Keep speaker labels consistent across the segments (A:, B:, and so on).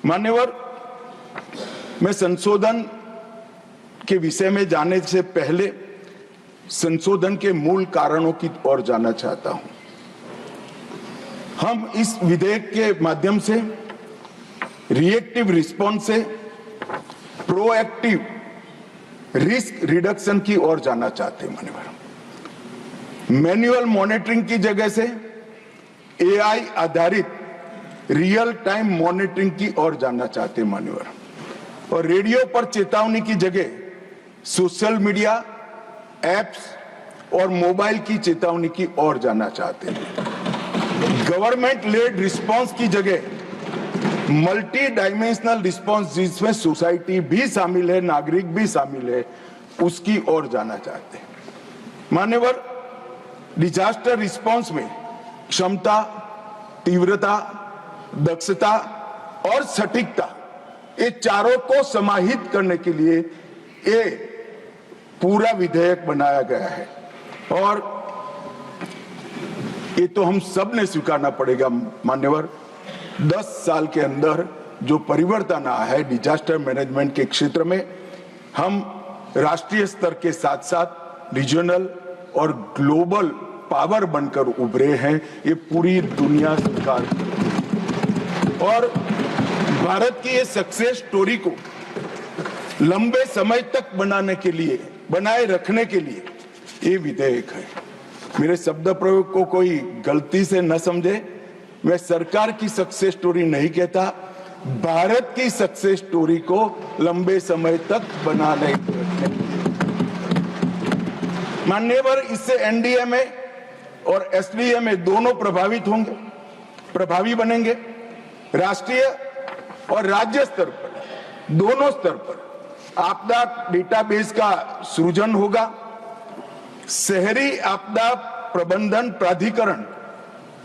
A: मान्यवर, मैं संशोधन के विषय में जाने से पहले संशोधन के मूल कारणों की ओर जानना चाहता हूं। हम इस विधेयक के माध्यम से रिएक्टिव रिस्पॉन्स से प्रोएक्टिव रिस्क रिडक्शन की ओर जाना चाहते हैं। मान्यवर, मैन्युअल मॉनिटरिंग की जगह से एआई आधारित रियल टाइम मॉनिटरिंग की ओर जाना चाहते हैं। मान्यवर, और रेडियो पर चेतावनी की जगह सोशल मीडिया एप्स और मोबाइल की चेतावनी की ओर जाना चाहते हैं। गवर्नमेंट लेड रिस्पांस की जगह मल्टी डायमेंशनल रिस्पांस, जिसमें सोसाइटी भी शामिल है, नागरिक भी शामिल है, उसकी ओर जाना चाहते हैं। मान्यवर, डिजास्टर रिस्पांस में क्षमता, तीव्रता, दक्षता और सटीकता, ये चारों को समाहित करने के लिए ये पूरा विधेयक बनाया गया है। और ये तो हम सब ने स्वीकारना पड़ेगा। मान्यवर, 10 साल के अंदर जो परिवर्तन आया है डिजास्टर मैनेजमेंट के क्षेत्र में, हम राष्ट्रीय स्तर के साथ साथ रीजनल और ग्लोबल पावर बनकर उभरे हैं, ये पूरी दुनिया स्वीकार। और भारत की ये सक्सेस स्टोरी को लंबे समय तक बनाए रखने के लिए ये विधेयक है। मेरे शब्द प्रयोग को कोई गलती से न समझे, मैं सरकार की सक्सेस स्टोरी नहीं कहता, भारत की सक्सेस स्टोरी को लंबे समय तक बनाने मान्यवर, इससे एनडीएमए और एसडीएमए दोनों प्रभावी बनेंगे। राष्ट्रीय और राज्य स्तर पर, दोनों स्तर पर आपदा डेटाबेस का सृजन होगा। शहरी आपदा प्रबंधन प्राधिकरण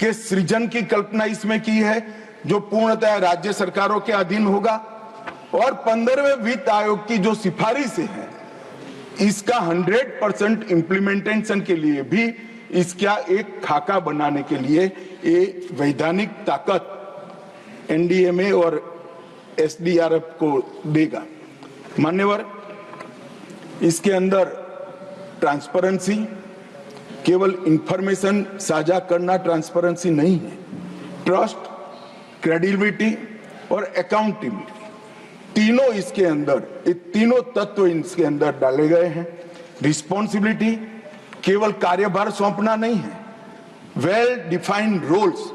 A: के सृजन की कल्पना इसमें की है, जो पूर्णतः राज्य सरकारों के अधीन होगा। और 15वें वित्त आयोग की जो सिफारिशें हैं, इसका 100% इम्प्लीमेंटेशन के लिए भी इसका एक खाका बनाने के लिए ये वैधानिक ताकत एनडीएमए और एसडीआरएफ को देगा। मान्यवर, इसके अंदर ट्रांसपेरेंसी, केवल इंफॉर्मेशन साझा करना ट्रांसपेरेंसी नहीं है, ट्रस्ट, क्रेडिबिलिटी और अकाउंटेबिलिटी, तीनों इसके अंदर, ये तीनों तत्व इसके अंदर डाले गए हैं। रिस्पॉन्सिबिलिटी, केवल कार्यभार सौंपना नहीं है, well defined roles,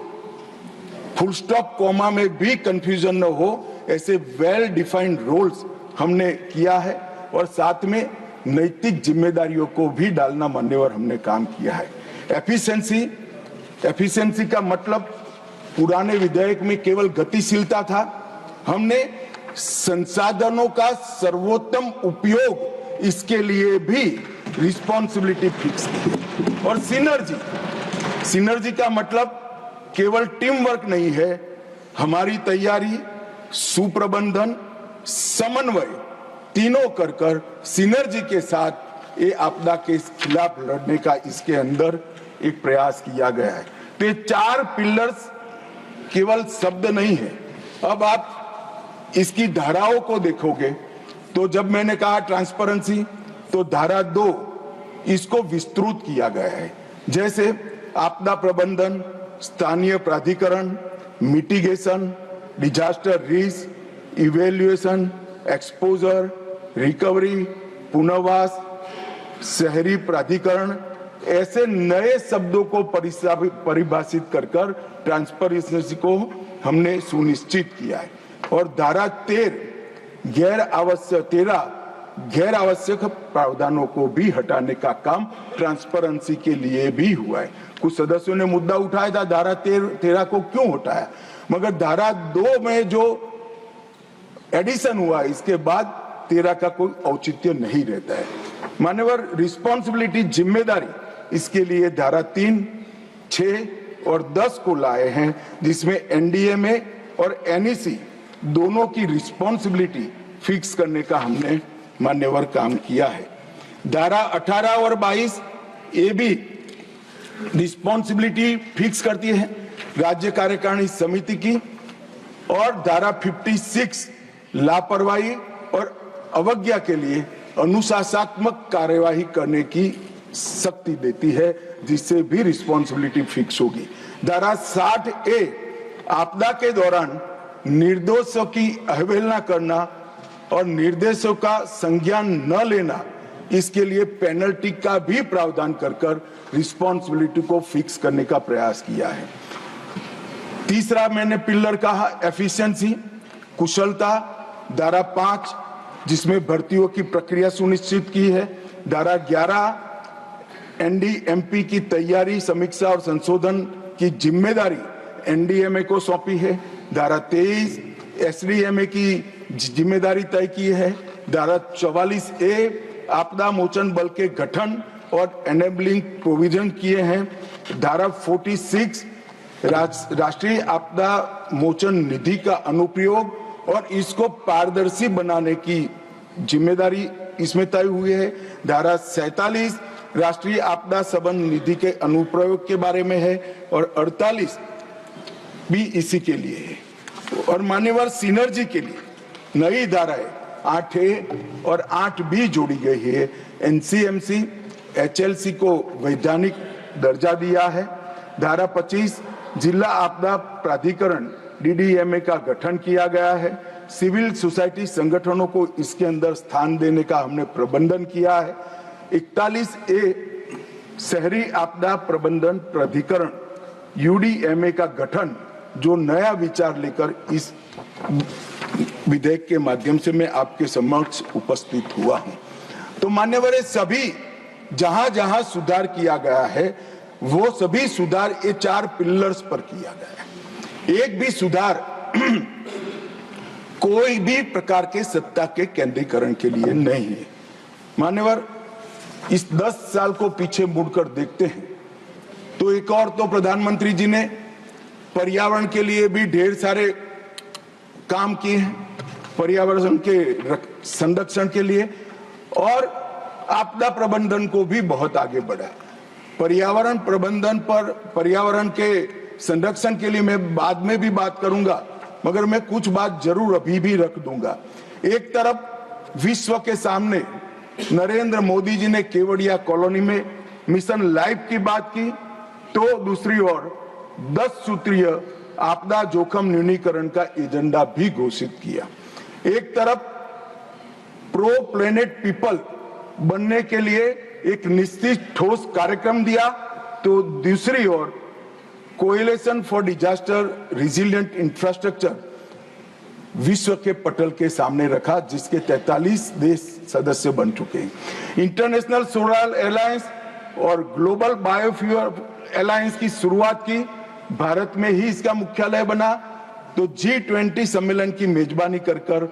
A: full stop comma में भी कंफ्यूजन न हो, ऐसे वेल डिफाइंड रोल्स हमने किया है। और साथ में नैतिक जिम्मेदारियों को भी डालना मान्यवर हमने काम किया है। एफिशिएंसी का मतलब पुराने विधेयक में केवल गतिशीलता था, हमने संसाधनों का सर्वोत्तम उपयोग, इसके लिए भी रिस्पॉन्सिबिलिटी फिक्स की। और सिनर्जी का मतलब केवल टीम वर्क नहीं है, हमारी तैयारी, सुप्रबंधन, समन्वय, तीनों कर सिनर्जी के साथ ये आपदा के खिलाफ लड़ने का इसके अंदर एक प्रयास किया गया है। तो ये 4 पिलर्स केवल शब्द नहीं है। अब आप इसकी धाराओं को देखोगे तो जब मैंने कहा ट्रांसपेरेंसी, तो धारा 2 इसको विस्तृत किया गया है, जैसे आपदा प्रबंधन, स्थानीय प्राधिकरण, mitigation, disaster risk, evaluation, exposure, recovery, पुनर्वास, शहरी प्राधिकरण, ऐसे नए शब्दों को परिभाषित कर ट्रांसपेरेंसी को हमने सुनिश्चित किया है। और धारा 13 गैर आवश्यक प्रावधानों को भी हटाने का काम ट्रांसपेरेंसी के लिए भी हुआ है। कुछ सदस्यों ने मुद्दा उठाया था धारा 13 को क्यों हटाया, मगर धारा 2 में जो एडिशन हुआ, इसके बाद 13 का कोई औचित्य नहीं रहता है। मान्यवर, रिस्पॉन्सिबिलिटी, जिम्मेदारी, इसके लिए धारा 3, 6 और 10 को लाए हैं, जिसमें एनडीएमए और एनईसी दोनों की रिस्पॉन्सिबिलिटी फिक्स करने का हमने मान्यवर काम किया है। धारा 18 और 22 ये भी रिस्पॉन्सिबिलिटी फिक्स करती है राज्य कार्यकारिणी समिति की, और धारा 56 लापरवाही और अवज्ञा के लिए अनुशासनात्मक कार्यवाही करने की शक्ति देती है, जिससे भी रिस्पॉन्सिबिलिटी फिक्स होगी। धारा 60A आपदा के दौरान निर्दोषों की अवहेलना करना और निर्देशों का संज्ञान न लेना, इसके लिए पेनल्टी का भी प्रावधान कर रिस्पॉन्सिबिलिटी को फिक्स करने का प्रयास किया है। तीसरा मैंने पिलर कहा एफिशिएंसी, कुशलता, धारा 5 जिसमें भर्तियों की प्रक्रिया सुनिश्चित की है। धारा 11 एनडीएमपी की तैयारी, समीक्षा और संशोधन की जिम्मेदारी एनडीएमए को सौंपी है। धारा 23 एसडीएमए की जिम्मेदारी तय की है। धारा 44A आपदा मोचन बल के गठन और एनेबलिंग प्रोविजन किए हैं। धारा 46 राष्ट्रीय आपदा मोचन निधि का अनुप्रयोग और इसको पारदर्शी बनाने की जिम्मेदारी इसमें तय हुई है। धारा 47 राष्ट्रीय आपदा संबंध निधि के अनुप्रयोग के बारे में है और 48 भी इसी के लिए है। और मान्यवर सिनर्जी के लिए नई धाराएं 8A और 8B जोड़ी गई है। एनसीएमसी एचएलसी को वैधानिक दर्जा दिया है। धारा 25 जिला आपदा प्राधिकरण डीडीएमए का गठन किया गया है। सिविल सोसाइटी संगठनों को इसके अंदर स्थान देने का हमने प्रबंधन किया है। 41A शहरी आपदा प्रबंधन प्राधिकरण यूडीएमए का गठन, जो नया विचार लेकर इस विधेयक के माध्यम से मैं आपके समक्ष उपस्थित हुआ हूं। तो मान्यवर सभी जहां जहां सुधार किया गया है वो सभी सुधार ये 4 पिलर्स पर किया गया है। एक भी सुधार कोई भी प्रकार के सत्ता के केंद्रीकरण के लिए नहीं है। मान्यवर इस 10 साल को पीछे मुड़कर देखते हैं तो एक और तो प्रधानमंत्री जी ने पर्यावरण के लिए भी ढेर सारे काम किए हैं, पर्यावरण के संरक्षण के लिए, और आपदा प्रबंधन को भी बहुत आगे बढ़ा। पर्यावरण प्रबंधन पर, पर्यावरण के संरक्षण के लिए मैं बाद में भी बात करूंगा, मगर मैं कुछ बात जरूर अभी भी रख दूंगा। एक तरफ विश्व के सामने नरेंद्र मोदी जी ने केवड़िया कॉलोनी में मिशन लाइफ की बात की, तो दूसरी ओर 10 सूत्रीय आपदा जोखिम न्यूनीकरण का एजेंडा भी घोषित किया। एक तरफ प्रो प्लेनेट पीपल बनने के लिए एक निश्चित ठोस कार्यक्रम दिया, तो दूसरी ओर coalition for disaster resilient infrastructure विश्व के पटल के सामने रखा, जिसके 43 देश सदस्य बन चुके हैं। इंटरनेशनल सोलर अलायंस और ग्लोबल बायोफ्यूल अलायंस की शुरुआत की, भारत में ही इसका मुख्यालय बना। तो G20 सम्मेलन की मेजबानी कर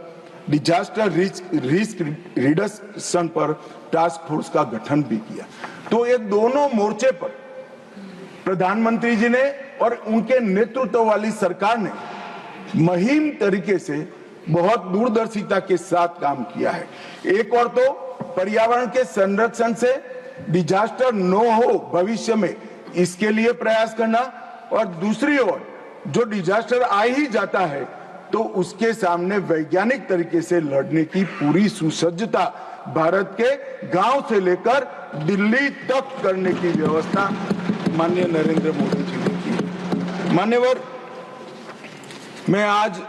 A: डिजास्टर रिस्क रिडक्शन पर टास्क फोर्स का गठन भी किया। तो ये दोनों मोर्चे पर प्रधानमंत्री जी ने और उनके नेतृत्व वाली सरकार ने मुहिम तरीके से बहुत दूरदर्शिता के साथ काम किया है। एक और तो पर्यावरण के संरक्षण से डिजास्टर न हो भविष्य में, इसके लिए प्रयास करना, और दूसरी ओर जो डिजास्टर आ ही जाता है तो उसके सामने वैज्ञानिक तरीके से लड़ने की पूरी सुसज्जता भारत के गांव से लेकर दिल्ली तक करने की व्यवस्था माननीय नरेंद्र मोदी जी ने की। मान्यवर, मैं आज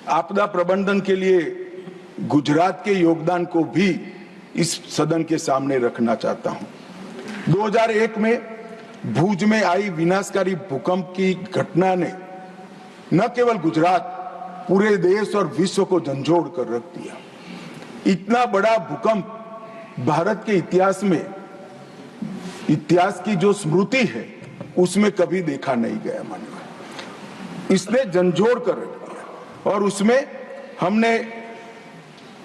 A: आपदा प्रबंधन के लिए गुजरात के योगदान को भी इस सदन के सामने रखना चाहता हूं। 2001 में भुज में आई विनाशकारी भूकंप की घटना ने न केवल गुजरात, पूरे देश और विश्व को झंझोड़ कर रख दिया। इतना बड़ा भूकंप भारत के इतिहास में, इतिहास की जो स्मृति है उसमें कभी देखा नहीं गया। मानव इसने झंझोड़ कर रख दिया। और उसमें हमने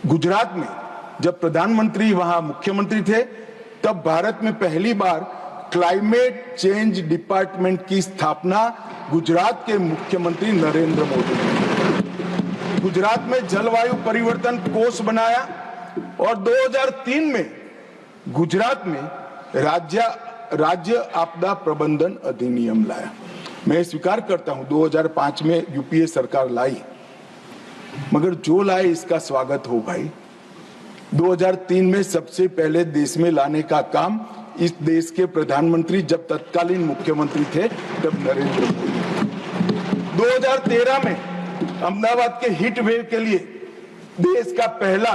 A: गुजरात में जब प्रधानमंत्री वहां मुख्यमंत्री थे, तब भारत में पहली बार क्लाइमेट चेंज डिपार्टमेंट की स्थापना गुजरात के मुख्यमंत्री नरेंद्र मोदी ने। गुजरात में जलवायु परिवर्तन कोष बनाया और 2003 में गुजरात में राज्य आपदा प्रबंधन अधिनियम लाया। मैं स्वीकार करता हूं 2005 में यूपीए सरकार लाई, मगर जो लाए इसका स्वागत हो भाई। 2003 में सबसे पहले देश में लाने का काम इस देश के प्रधानमंत्री जब तत्कालीन मुख्यमंत्री थे तब नरेंद्र मोदी। 2013 में अहमदाबाद के हीट वेव के लिए देश का पहला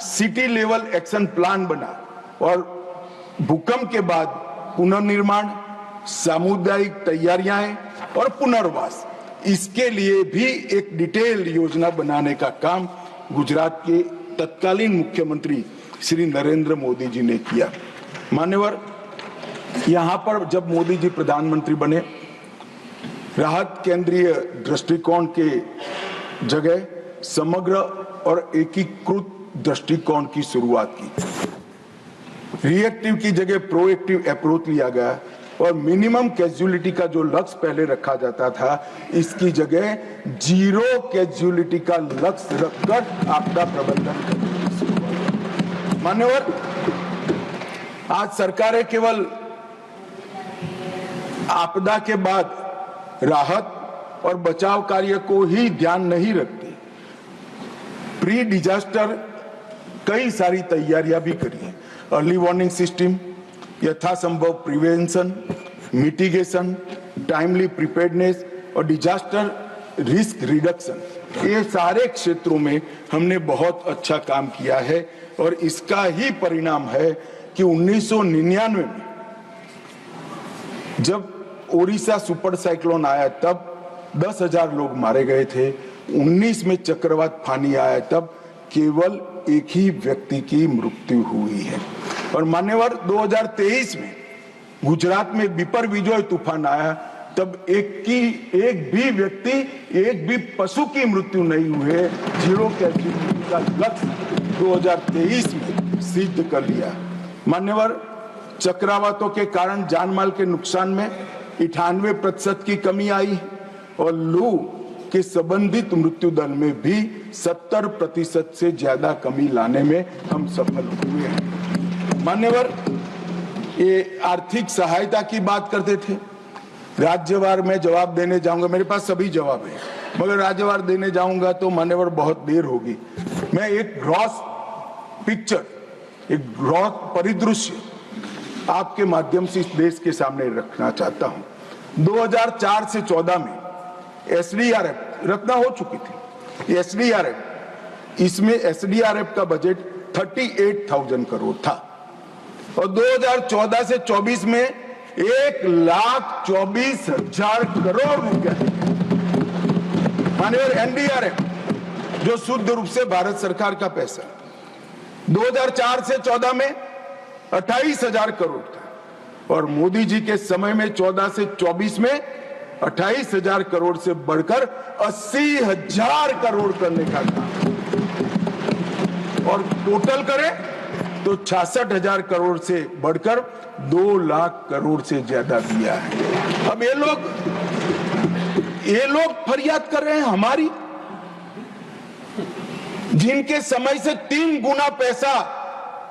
A: सिटी लेवल एक्शन प्लान बना और भूकंप के बाद पुनर्निर्माण, सामुदायिक तैयारियां और पुनर्वास, इसके लिए भी एक डिटेल योजना बनाने का काम गुजरात के तत्कालीन मुख्यमंत्री श्री नरेंद्र मोदी जी ने किया। मान्यवर, यहां पर जब मोदी जी प्रधानमंत्री बने, राहत केंद्रीय दृष्टिकोण के जगह समग्र और एकीकृत दृष्टिकोण की शुरुआत की। रिएक्टिव की जगह प्रोएक्टिव अप्रोच लिया गया और मिनिमम कैजुअलिटी का जो लक्ष्य पहले रखा जाता था, इसकी जगह जीरो कैजुअलिटी का लक्ष्य रखकर आपदा प्रबंधन करने की शुरुआत। मान्यवर, आज सरकारें केवल आपदा के बाद राहत और बचाव कार्य को ही ध्यान नहीं रखती, प्री डिजास्टर कई सारी तैयारियां भी करी है। अर्ली वार्निंग सिस्टम, यथासंभव प्रिवेंशन, मिटिगेशन, टाइमली प्रिपेयर्डनेस और डिजास्टर रिस्क रिडक्शन, ये सारे क्षेत्रों में हमने बहुत अच्छा काम किया है और इसका ही परिणाम है कि 1999 में जब ओडिशा सुपर साइक्लोन आया तब 10,000 लोग मारे गए थे। 19 में चक्रवात फानी आया तब केवल एक ही व्यक्ति की मृत्यु हुई है। और मान्यवर, 2023 में गुजरात में विपर विजय तूफान आया तब एक भी व्यक्ति, एक भी पशु की मृत्यु नहीं हुए। जीरो कैजुअलिटी का लक्ष्य 2023 में सिद्ध कर लिया। मान्यवर, चक्रवातों के कारण जानमाल के नुकसान में 98% की कमी आई और लू के संबंधित मृत्यु दर में भी 70% से ज्यादा कमी लाने में हम सफल हुए हैं। मान्यवर, ये आर्थिक सहायता की बात करते थे, राज्यवार में जवाब देने जाऊंगा, मेरे पास सभी जवाब है, मगर राज्यवार देने जाऊंगा तो मान्यवर बहुत देर होगी। मैं एक ग्रॉस पिक्चर, एक ग्रॉस परिदृश्य आपके माध्यम से इस देश के सामने रखना चाहता हूं। 2004 से 14 में एसडीआरएफ रचना हो चुकी थी। एसडीआरएफ, इसमें एसडीआरएफ का बजट 38,000 करोड़ था और 2014 से 24 में 1,24,000 करोड़ रुपया। माननीय एनडीआरएफ, जो शुद्ध रूप से भारत सरकार का पैसा, 2004 से 14 में 28,000 करोड़ था और मोदी जी के समय में 14 से 24 में 28,000 करोड़ से बढ़कर 80,000 करोड़ करने का काम, और टोटल करें तो 66,000 करोड़ से बढ़कर 2 लाख करोड़ से ज्यादा दिया है। अब ये लोग फरियाद कर रहे हैं हमारी, जिनके समय से 3 गुना पैसा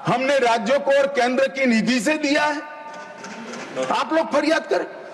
A: हमने राज्यों को और केंद्र की निधि से दिया है। आप लोग फरियाद करें।